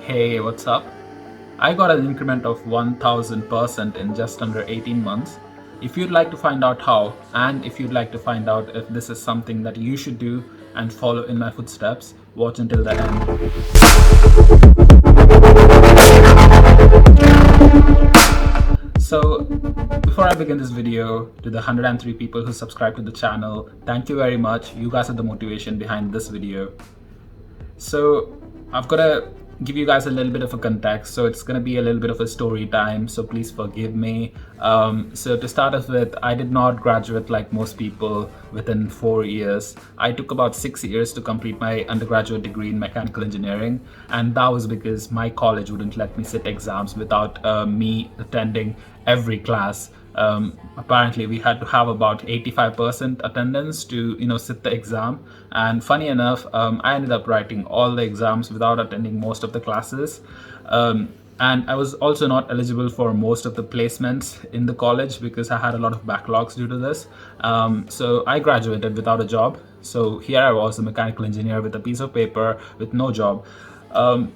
Hey, what's up? I got an increment of 1000% in just under 18 months. If you'd like to find out how, and if you'd like to find out if this is something that you should do and follow in my footsteps, watch until the end. So, before I begin this video, to the 103 people who subscribe to the channel, thank you very much. You guys are the motivation behind this video. So I've got to give you guys a little bit of a context, so it's going to be a little bit of a story time, so please forgive me. So to start off with, I did not graduate like most people within 4 years. I took about 6 years to complete my undergraduate degree in mechanical engineering, and that was because my college wouldn't let me sit exams without me attending every class. Apparently we had to have about 85% attendance to sit the exam, and funny enough, I ended up writing all the exams without attending most of the classes, and I was also not eligible for most of the placements in the college because I had a lot of backlogs due to this. So I graduated without a job. So here I was, a mechanical engineer with a piece of paper with no job.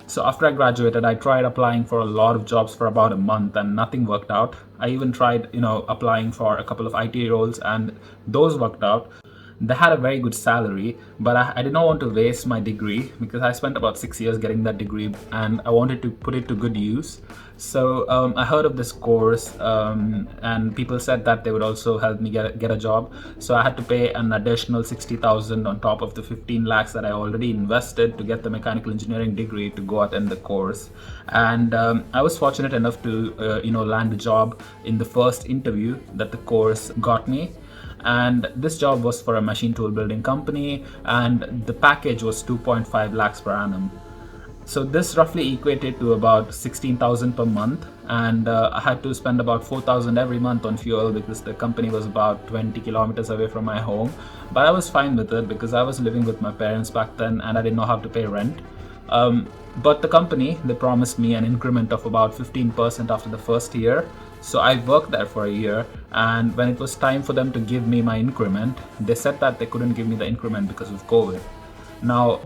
So after I graduated, I tried applying for a lot of jobs for about a month and nothing worked out. I even tried, applying for a couple of IT roles, and those worked out. They had a very good salary, but I did not want to waste my degree because I spent about 6 years getting that degree and I wanted to put it to good use. So I heard of this course, and people said that they would also help me get a job. So I had to pay an additional 60,000 on top of the 15 lakhs that I already invested to get the mechanical engineering degree to go attend the course. And I was fortunate enough to land a job in the first interview that the course got me. And this job was for a machine tool building company, and the package was 2.5 lakhs per annum. So this roughly equated to about 16,000 per month, and I had to spend about 4,000 every month on fuel because the company was about 20 kilometers away from my home. But I was fine with it because I was living with my parents back then and I didn't know how to pay rent. But the company, they promised me an increment of about 15% after the first year. So I worked there for a year, and when it was time for them to give me my increment, they said that they couldn't give me the increment because of COVID. Now,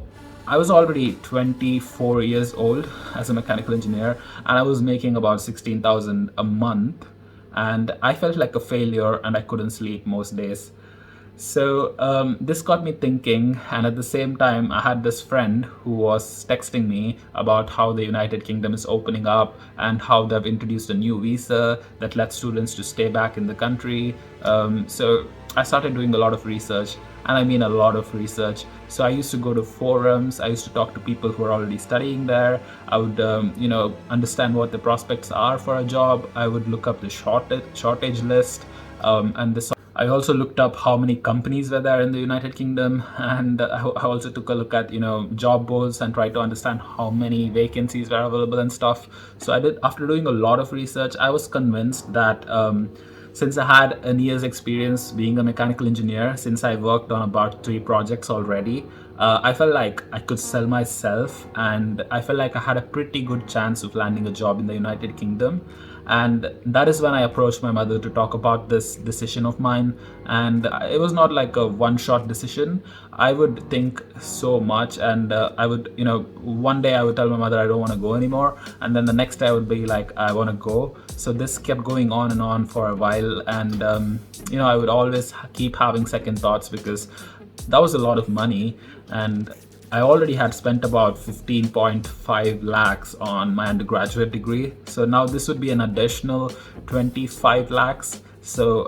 I was already 24 years old as a mechanical engineer, and I was making about 16,000 a month, and I felt like a failure and I couldn't sleep most days. So this got me thinking, and at the same time I had this friend who was texting me about how the United Kingdom is opening up and how they've introduced a new visa that lets students to stay back in the country. So I started doing a lot of research, and I mean a lot of research. So I used to go to forums, I used to talk to people who are already studying there. I would understand what the prospects are for a job. I would look up the shortage list, and this. I also looked up how many companies were there in the United Kingdom, and I also took a look at job boards and tried to understand how many vacancies were available and stuff. So after doing a lot of research, I was convinced that since I had a year's experience being a mechanical engineer, since I worked on about 3 projects already, I felt like I could sell myself, and I felt like I had a pretty good chance of landing a job in the United Kingdom. And that is when I approached my mother to talk about this decision of mine. And it was not like a one-shot decision. I would think so much, and I would, one day I would tell my mother I don't want to go anymore, and then the next day I would be like, I want to go. So this kept going on and on for a while, and I would always keep having second thoughts because that was a lot of money, and I already had spent about 15.5 lakhs on my undergraduate degree. So now this would be an additional 25 lakhs. So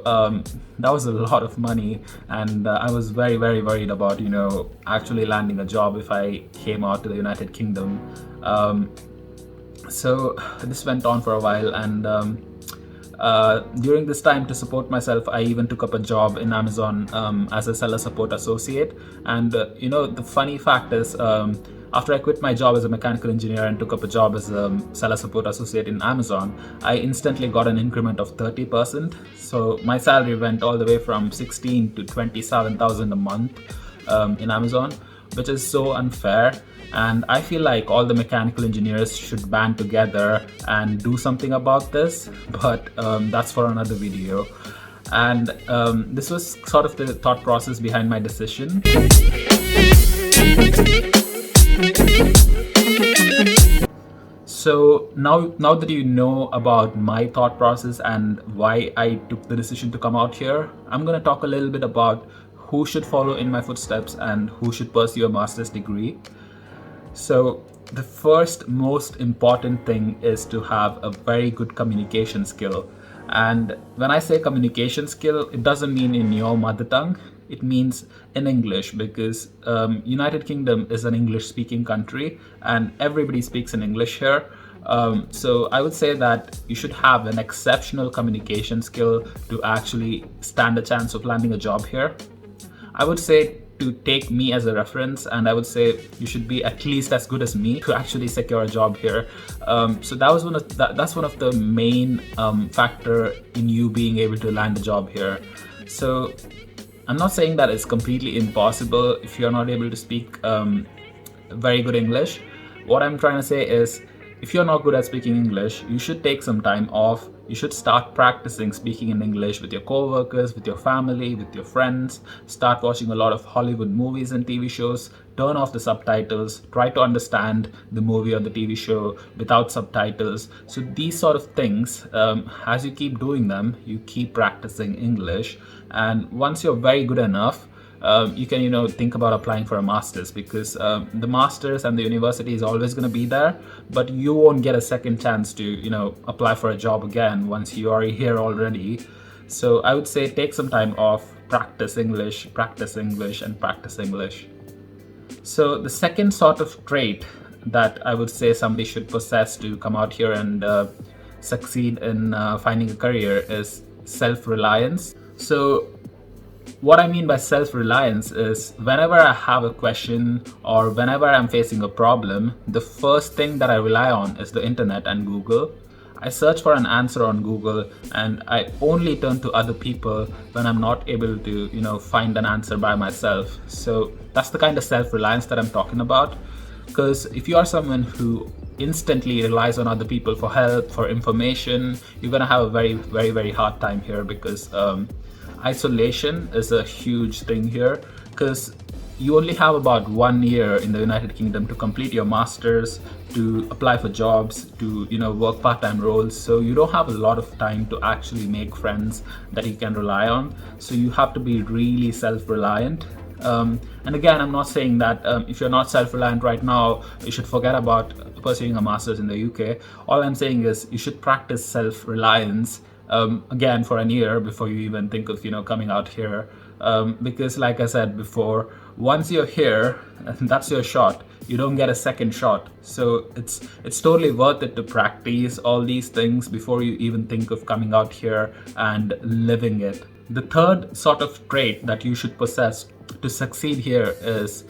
that was a lot of money, and I was very, very worried about, actually landing a job if I came out to the United Kingdom. So this went on for a while, and during this time, to support myself, I even took up a job in Amazon as a seller support associate. And the funny fact is, after I quit my job as a mechanical engineer and took up a job as a seller support associate in Amazon, I instantly got an increment of 30%. So my salary went all the way from 16 to 27,000 a month in Amazon, which is so unfair. And I feel like all the mechanical engineers should band together and do something about this, but that's for another video. And this was sort of the thought process behind my decision. So now that you know about my thought process and why I took the decision to come out here, I'm going to talk a little bit about who should follow in my footsteps and who should pursue a master's degree. So the first most important thing is to have a very good communication skill. And when I say communication skill, it doesn't mean in your mother tongue. It means in English, because United Kingdom is an English-speaking country, and everybody speaks in English here. So I would say that you should have an exceptional communication skill to actually stand a chance of landing a job here. I would say to take me as a reference, and I would say you should be at least as good as me to actually secure a job here. So that's one of the main factor in you being able to land a job here. So I'm not saying that it's completely impossible if you're not able to speak very good English. What I'm trying to say is, if you're not good at speaking English, you should take some time off. You should start practicing speaking in English with your coworkers, with your family, with your friends. Start watching a lot of Hollywood movies and TV shows. Turn off the subtitles. Try to understand the movie or the TV show without subtitles. So these sort of things, as you keep doing them, you keep practicing English. And once you're very good enough, you can think about applying for a master's, because the master's and the university is always going to be there, but you won't get a second chance to apply for a job again once you are here already. So I would say take some time off, practice English, and practice English. So the second sort of trait that I would say somebody should possess to come out here and succeed in finding a career is self-reliance. So what I mean by self-reliance is, whenever I have a question or whenever I'm facing a problem, the first thing that I rely on is the internet and Google. I search for an answer on Google, and I only turn to other people when I'm not able to find an answer by myself. So that's the kind of self-reliance that I'm talking about. Because if you are someone who instantly relies on other people for help, for information, you're going to have a very, very, very hard time here, because isolation is a huge thing here, because you only have about 1 year in the United Kingdom to complete your master's, to apply for jobs, to work part-time roles. So you don't have a lot of time to actually make friends that you can rely on. So you have to be really self-reliant. And again, I'm not saying that if you're not self-reliant right now, you should forget about pursuing a master's in the UK. All I'm saying is you should practice self-reliance again for a year before you even think of coming out here, because like I said before, once you're here, that's your shot. You don't get a second shot. So it's totally worth it to practice all these things before you even think of coming out here and living it. The third sort of trait that you should possess to succeed here is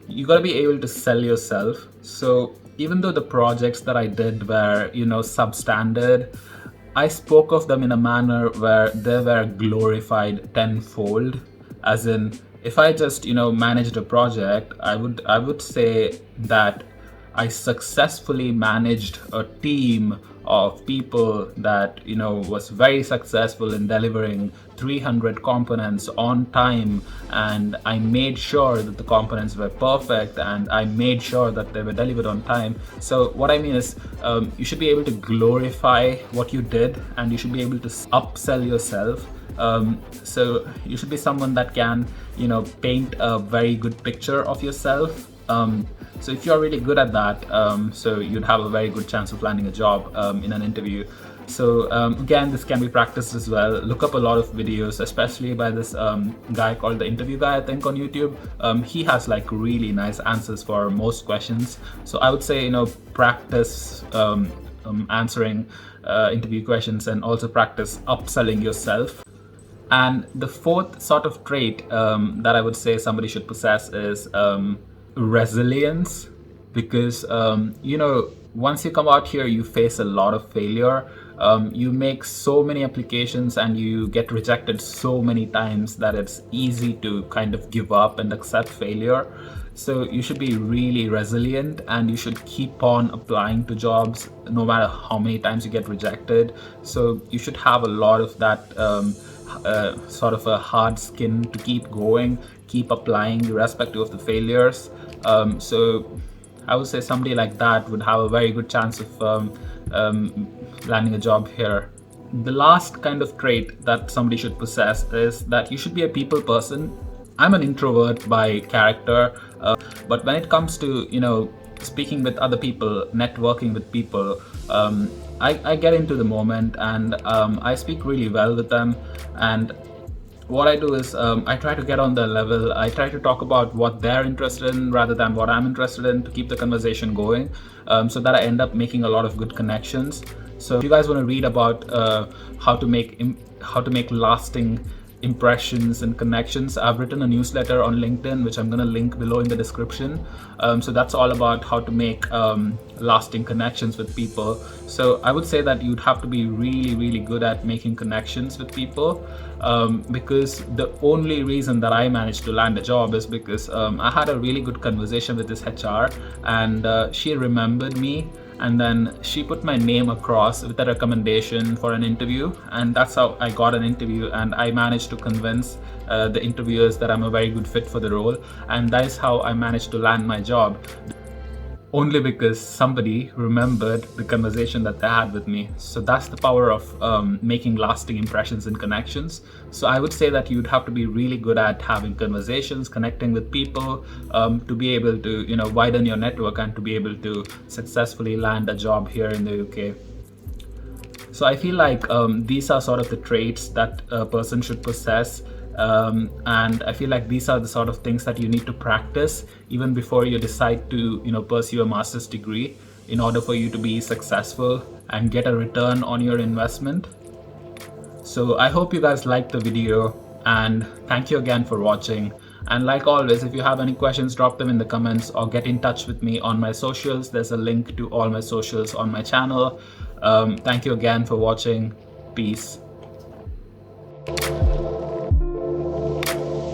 you got to be able to sell yourself. So even though the projects that I did were substandard, I spoke of them in a manner where they were glorified tenfold. As in, if I just managed a project, I would say that I successfully managed a team of people that was very successful in delivering 300 components on time, and I made sure that the components were perfect, and I made sure that they were delivered on time. So what I mean is, you should be able to glorify what you did, and you should be able to upsell yourself. So you should be someone that can paint a very good picture of yourself. So if you're really good at that, so you'd have a very good chance of landing a job in an interview. So again, this can be practiced as well. Look up a lot of videos, especially by this guy called The Interview Guy, I think, on YouTube. He has like really nice answers for most questions. So I would say practice answering interview questions, and also practice upselling yourself. And the fourth sort of trait that I would say somebody should possess is resilience, because once you come out here, you face a lot of failure. You make so many applications and you get rejected so many times that it's easy to kind of give up and accept failure. So you should be really resilient, and you should keep on applying to jobs no matter how many times you get rejected. So you should have a lot of that sort of a hard skin to keep going, keep applying irrespective of the failures. So I would say somebody like that would have a very good chance of landing a job here. The last kind of trait that somebody should possess is that you should be a people person. I'm an introvert by character, but when it comes to speaking with other people, networking with people, I get into the moment, and I speak really well with them. And what I do is I try to get on their level. I try to talk about what they're interested in rather than what I'm interested in, to keep the conversation going, so that I end up making a lot of good connections. So if you guys want to read about how to make lasting impressions and connections, I've written a newsletter on LinkedIn, which I'm going to link below in the description. So that's all about how to make lasting connections with people. So I would say that you'd have to be really, really good at making connections with people, because the only reason that I managed to land a job is because I had a really good conversation with this HR, and she remembered me, and then she put my name across with a recommendation for an interview, and that's how I got an interview, and I managed to convince the interviewers that I'm a very good fit for the role, and that is how I managed to land my job, only because somebody remembered the conversation that they had with me. So that's the power of making lasting impressions and connections. So I would say that you'd have to be really good at having conversations, connecting with people, to be able to widen your network and to be able to successfully land a job here in the UK. So I feel like these are sort of the traits that a person should possess, and I feel like these are the sort of things that you need to practice even before you decide to pursue a master's degree, in order for you to be successful and get a return on your investment. So I hope you guys liked the video, and thank you again for watching. And like always, if you have any questions, drop them in the comments or get in touch with me on my socials. There's a link to all my socials on my channel. Thank you again for watching. Peace.